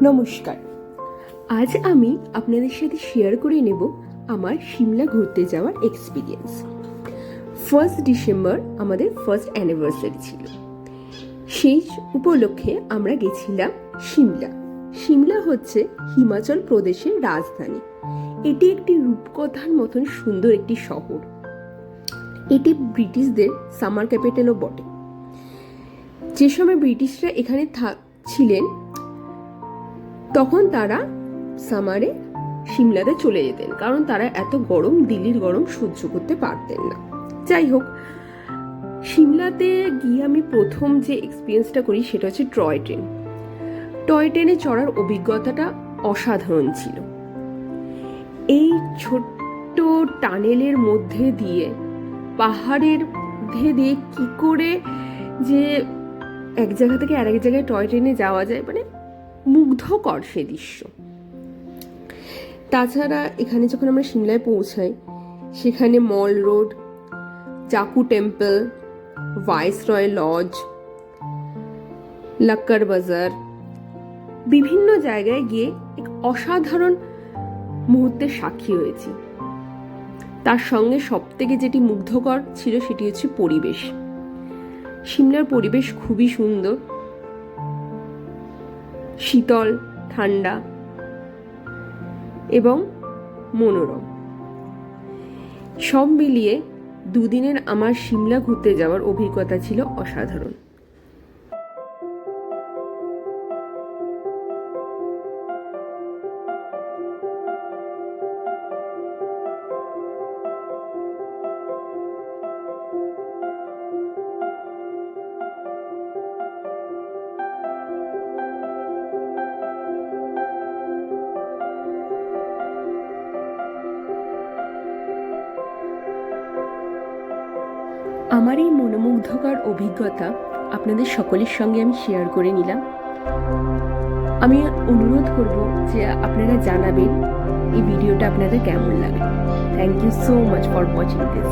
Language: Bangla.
নমস্কার। আজ আমি আপনাদের সাথে শেয়ার করে নেব আমার সিমলা ঘুরতে যাওয়ার এক্সপিরিয়েন্স। 1 ডিসেম্বর আমাদের ফার্স্ট অ্যানিভার্সারি ছিল। সেই উপলক্ষে আমরা গেছিলাম সিমলা। সিমলা হচ্ছে হিমাচল প্রদেশের রাজধানী। এটি একটি রূপকথার মতন সুন্দর একটি শহর। এটি ব্রিটিশদের সামার ক্যাপিটালও বটে। যে সময় ব্রিটিশরা এখানে ছিলেন তখন তারা সামারে সিমলাতে চলে যেতেন, কারণ তারা এত গরম, দিল্লির গরম সহ্য করতে পারতেন না। যাই হোক, সিমলাতে গিয়ে আমি প্রথম যে এক্সপিরিয়েন্সটা করি সেটা হচ্ছে টয় ট্রেন। টয় ট্রেনে চড়ার অভিজ্ঞতাটা অসাধারণ ছিল। এই ছোট্ট টানেলের মধ্যে দিয়ে, পাহাড়ের মধ্যে দিয়ে কি করে যে এক জায়গা থেকে আরেক জায়গায় টয় ট্রেনে যাওয়া যায়, মানে মুগ্ধকর সে দৃশ্য। তাছাড়া এখানে যখন আমরা সিমলায় পৌঁছাই, সেখানে mall road, Jakhu temple, viceroy lodge, Lakkar Bazaar, বিভিন্ন জায়গায় গিয়ে এক অসাধারণ মুহূর্তের সাক্ষী হয়েছি। তার সঙ্গে সব থেকে যেটি মুগ্ধকর ছিল সেটি হচ্ছে পরিবেশ। সিমলার পরিবেশ খুবই সুন্দর, শীতল, ঠান্ডা এবং মনোরম। সব মিলিয়ে দুদিনের আমার সিমলা ঘুরতে যাওয়ার অভিজ্ঞতা ছিল অসাধারণ। আমার এই মনোমুগ্ধকর অভিজ্ঞতা আপনাদের সকলের সঙ্গে আমি শেয়ার করে নিলাম। আমি অনুরোধ করব যে আপনারা জানাবেন এই ভিডিওটা আপনাদের কেমন লাগে। Thank you so much for watching this.